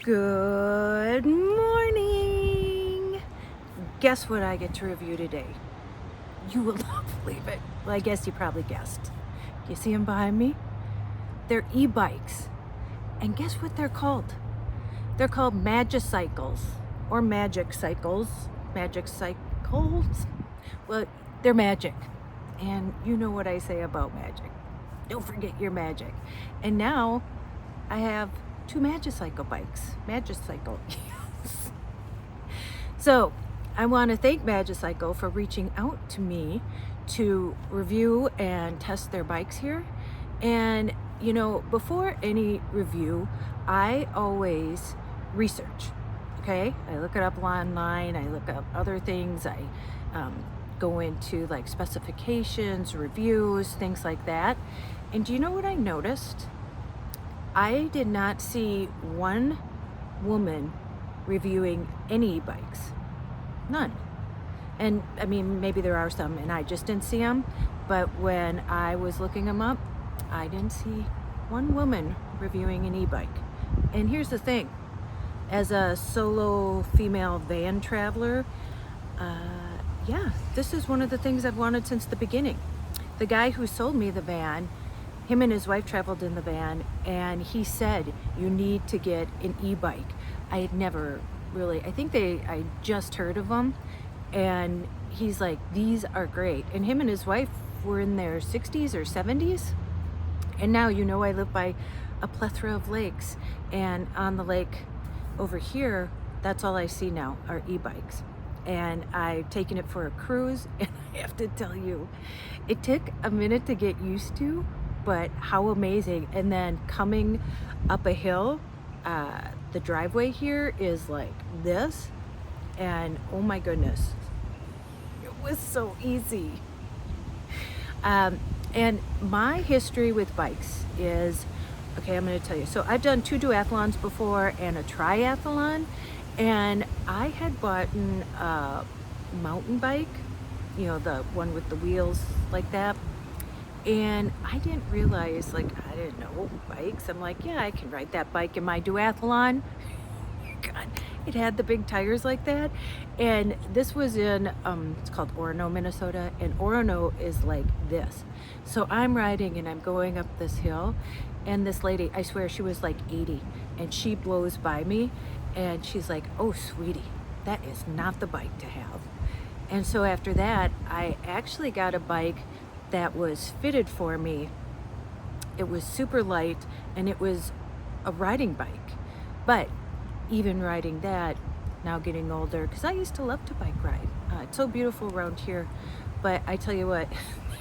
Good morning! Guess what I get to review today? You will not believe it. Well, I guess you probably guessed. You see them behind me? They're e-bikes. And guess what they're called? They're called Magicycles or Magic Cycles. Magic Cycles? Well, they're magic. And you know what I say about magic. Don't forget your magic. And now I have 2 Magicycle bikes. Magicycle, yes. So I want to thank Magicycle for reaching out to me to review and test their bikes here. And you know, before any review, I always research, okay? I look it up online, I look up other things, I go into like specifications, reviews, things like that. And do you know what I noticed? I did not see one woman reviewing any bikes. None. And I mean, maybe there are some and I just didn't see them, but when I was looking them up, I didn't see one woman reviewing an e-bike. And here's the thing, as a solo female van traveler, yeah, this is one of the things I've wanted since the beginning. The guy who sold me the van, him and his wife traveled in the van, and he said, you need to get an e-bike. I had never really, I just heard of them, and he's like, these are great. And him and his wife were in their 60s or 70s. And now, you know, I live by a plethora of lakes, and on the lake over here, that's all I see now are e-bikes. And I've taken it for a cruise, and I have to tell you, it took a minute to get used to, but how amazing. And then coming up a hill, the driveway here is like this, and oh my goodness, it was so easy. And my history with bikes is, okay, I'm going to tell you. So I've done 2 duathlons before and a triathlon, and I had bought a mountain bike, you know, the one with the wheels like that. And I didn't realize, like, I didn't know bikes. I'm like, yeah, I can ride that bike in my duathlon. God, it had the big tires like that. And this was in, it's called Orono, Minnesota. And Orono is like this. So I'm riding and I'm going up this hill. And this lady, I swear she was like 80. And she blows by me. And she's like, oh, sweetie, that is not the bike to have. And so after that, I actually got a bike that was fitted for me. It was super light and it was a riding bike. But even riding that, now getting older, because I used to love to bike ride. It's so beautiful around here. But I tell you what,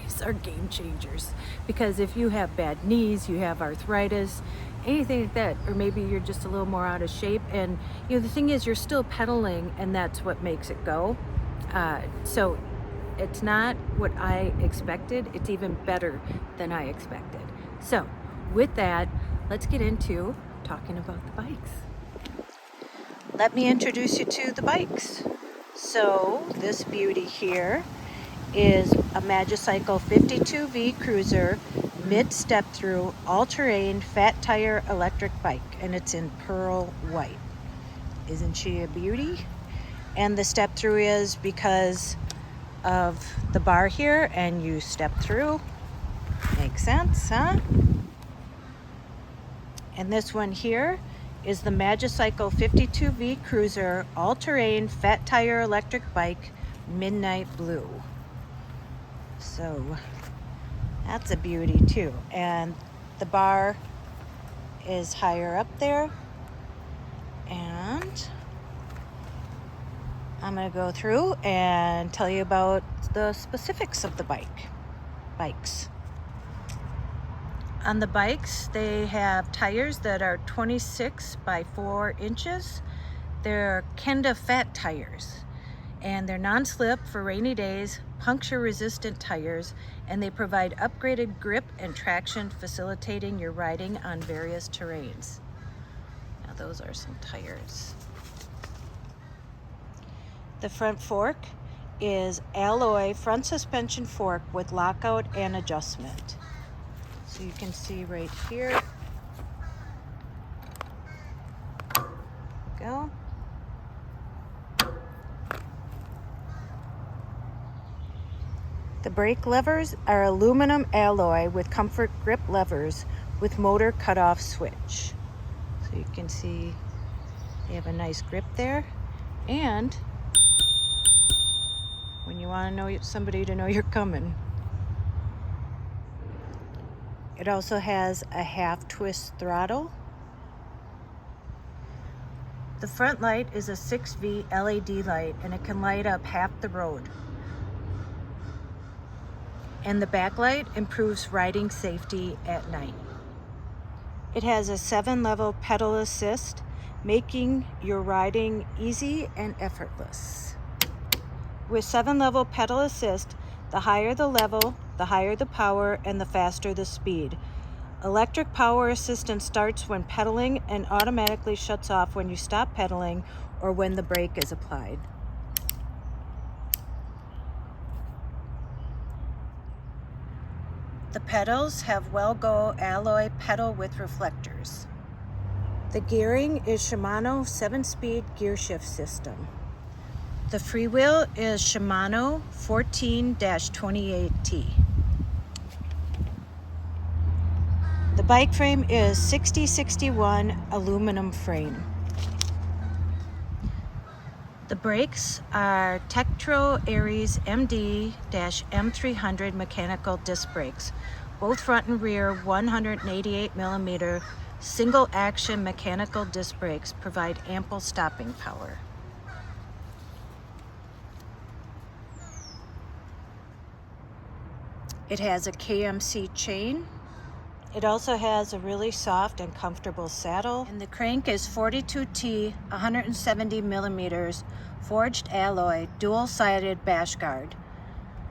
these are game changers. Because if you have bad knees, you have arthritis, anything like that, or maybe you're just a little more out of shape, and you know, the thing is, you're still pedaling, and that's what makes it go. So it's not what I expected. It's even better than I expected. So with that, let's get into talking about the bikes. Let me introduce you to the bikes. So this beauty here is a Magicycle 52V Cruiser mid-step through all-terrain fat tire electric bike, and it's in pearl white. Isn't she a beauty? And the step through is because of the bar here, and you step through. Makes sense, huh? And this one here is the Magicycle 52V Cruiser all-terrain fat tire electric bike, midnight blue. So that's a beauty too. And the bar is higher up there. And I'm going to go through and tell you about the specifics of the bikes. On the bikes, they have tires that are 26 by 4 inches. They're Kenda fat tires, and they're non-slip for rainy days, puncture-resistant tires, and they provide upgraded grip and traction, facilitating your riding on various terrains. Now, those are some tires. The front fork is alloy front suspension fork with lockout and adjustment. So you can see right here, go. The brake levers are aluminum alloy with comfort grip levers with motor cutoff switch. So you can see they have a nice grip there. And when you want to know somebody to know you're coming. It also has a half twist throttle. The front light is a 6V LED light and it can light up half the road. And the backlight improves riding safety at night. It has a 7-level pedal assist, making your riding easy and effortless. With 7-level pedal assist, the higher the level, the higher the power, and the faster the speed. Electric power assistance starts when pedaling and automatically shuts off when you stop pedaling or when the brake is applied. The pedals have Well-Go alloy pedal with reflectors. The gearing is Shimano 7-speed gear shift system. The freewheel is Shimano 14-28T. The bike frame is 6061 aluminum frame. The brakes are Tektro Aries MD-M300 mechanical disc brakes. Both front and rear 188mm single action mechanical disc brakes provide ample stopping power. It has a KMC chain. It also has a really soft and comfortable saddle. And the crank is 42T, 170mm forged alloy, dual-sided bash guard.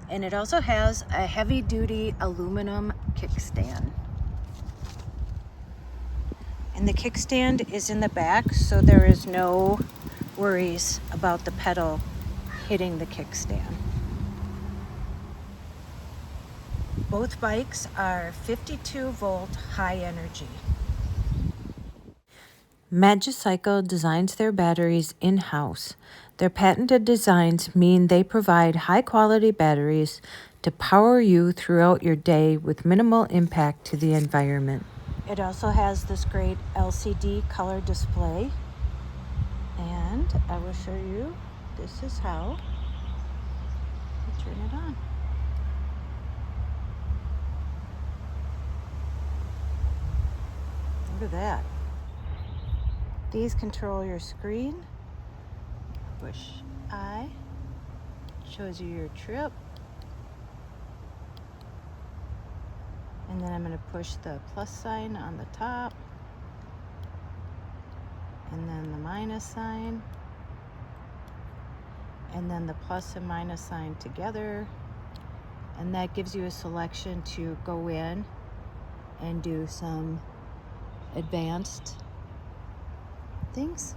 And it also has a heavy-duty aluminum kickstand. And the kickstand is in the back, so there is no worries about the pedal hitting the kickstand. Both bikes are 52-volt high energy. Magicycle designs their batteries in-house. Their patented designs mean they provide high-quality batteries to power you throughout your day with minimal impact to the environment. It also has this great LCD color display. And I will show you, this is how you turn it on. Look at that. These control your screen. Push I. Shows you your trip. And then I'm going to push the plus sign on the top. And then the minus sign. And then the plus and minus sign together. And that gives you a selection to go in and do some advanced things.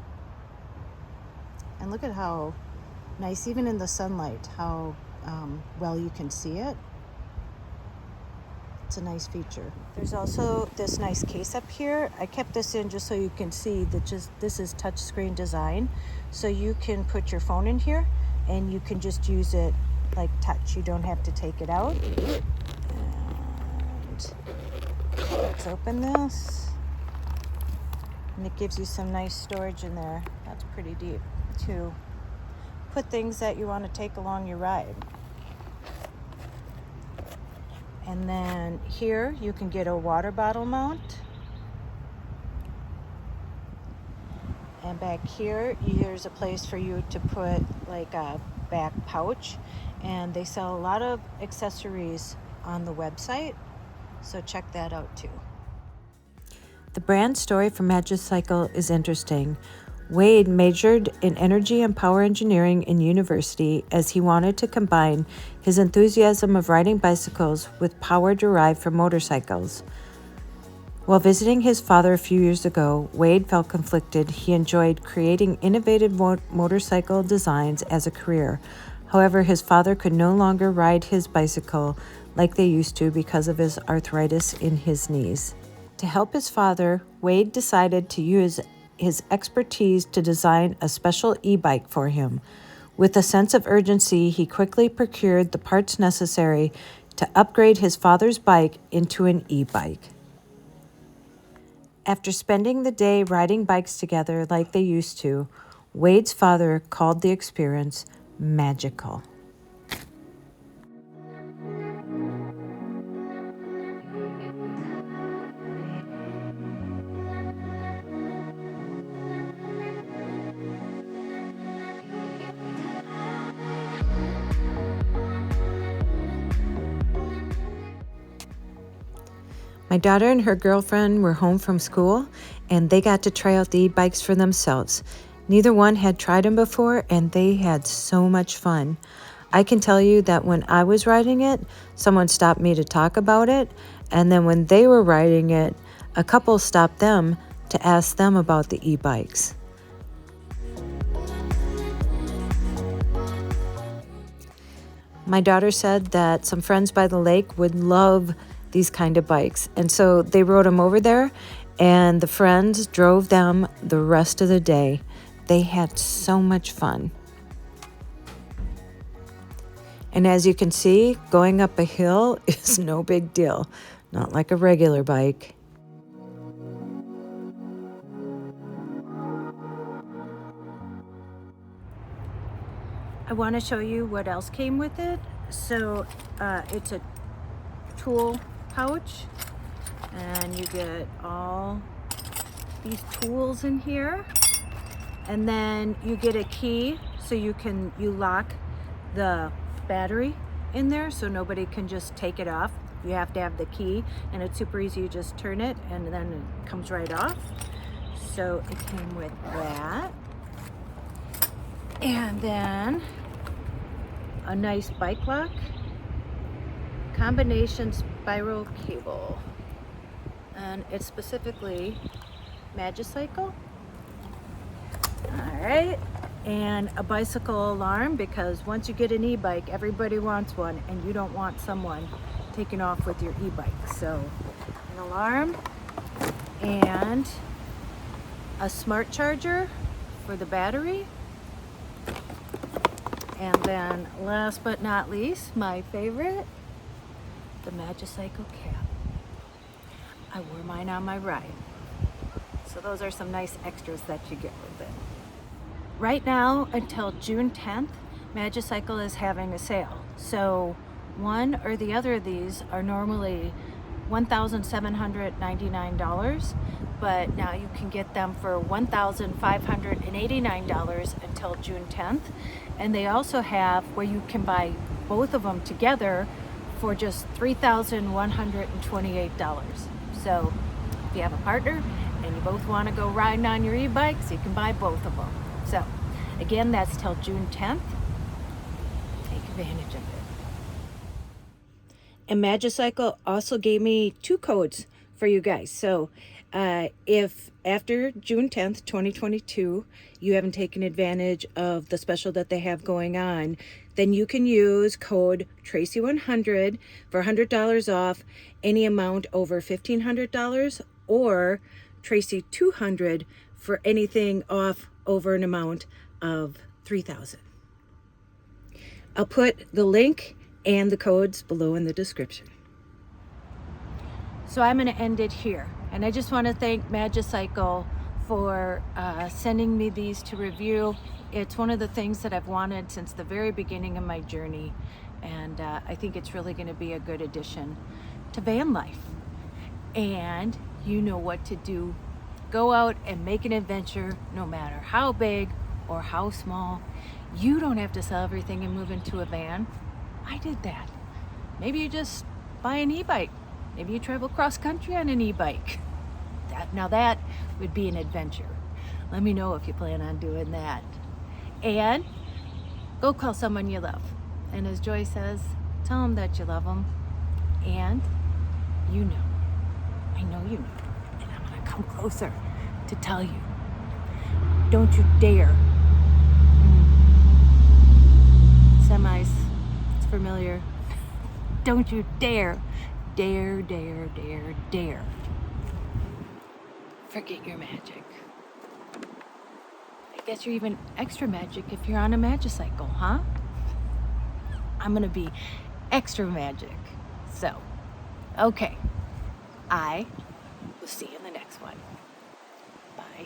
And look at how nice, even in the sunlight, how well you can see it. It's a nice feature. There's also this nice case up here. I kept this in just so you can see that this is touchscreen design. So you can put your phone in here and you can just use it like touch. You don't have to take it out. And let's open this. And it gives you some nice storage in there. That's pretty deep to put things that you want to take along your ride. And then here you can get a water bottle mount. And back here, there's a place for you to put like a back pouch. And they sell a lot of accessories on the website. So check that out too. The brand story for Magicycle is interesting. Wade majored in energy and power engineering in university as he wanted to combine his enthusiasm of riding bicycles with power derived from motorcycles. While visiting his father a few years ago, Wade felt conflicted. He enjoyed creating innovative motorcycle designs as a career. However, his father could no longer ride his bicycle like they used to because of his arthritis in his knees. To help his father, Wade decided to use his expertise to design a special e-bike for him. With a sense of urgency, he quickly procured the parts necessary to upgrade his father's bike into an e-bike. After spending the day riding bikes together like they used to, Wade's father called the experience magical. My daughter and her girlfriend were home from school, and they got to try out the e-bikes for themselves. Neither one had tried them before, and they had so much fun. I can tell you that when I was riding it, someone stopped me to talk about it, and then when they were riding it, a couple stopped them to ask them about the e-bikes. My daughter said that some friends by the lake would love these kind of bikes, and so they rode them over there, and the friends drove them the rest of the day. They had so much fun. And as you can see, going up a hill is no big deal, not like a regular bike. I want to show you what else came with it. So it's a tool pouch, and you get all these tools in here, and then you get a key so you lock the battery in there so nobody can just take it off. You have to have the key, and it's super easy. You just turn it and then it comes right off. So it came with that, and then a nice bike lock, combination spiral cable, and it's specifically Magicycle. All right, and a bicycle alarm, because once you get an e-bike, everybody wants one, and you don't want someone taking off with your e-bike. So an alarm and a smart charger for the battery. And then last but not least, my favorite, the Magicycle cap. I wore mine on my ride. So those are some nice extras that you get with it. Right now, until June 10th, Magicycle is having a sale. So one or the other of these are normally $1,799, but now you can get them for $1,589 until June 10th. And they also have where you can buy both of them together for just $3,128. So if you have a partner and you both want to go riding on your e-bikes, you can buy both of them. So again, that's till June 10th. Take advantage of it. And Magicycle also gave me 2 codes for you guys. So if after June 10th, 2022, you haven't taken advantage of the special that they have going on, then you can use code Tracey100 for $100 off any amount over $1,500, or Tracey200 for anything off over an amount of $3,000. I'll put the link and the codes below in the description. So I'm going to end it here. And I just want to thank Magicycle for sending me these to review. It's one of the things that I've wanted since the very beginning of my journey. And I think it's really going to be a good addition to van life. And you know what to do. Go out and make an adventure, no matter how big or how small. You don't have to sell everything and move into a van. I did that. Maybe you just buy an e-bike. Maybe you travel cross country on an e-bike. Now that would be an adventure. Let me know if you plan on doing that. And go call someone you love. And as Joy says, tell them that you love them. And you know, I know you know, and I'm gonna come closer to tell you. Don't you dare. Semis, it's familiar. Don't you dare, dare, dare, dare, dare. Forget your magic. guess you're even extra magic if you're on a Magicycle, huh? I'm gonna be extra magic. So, okay. I will see you in the next one. Bye.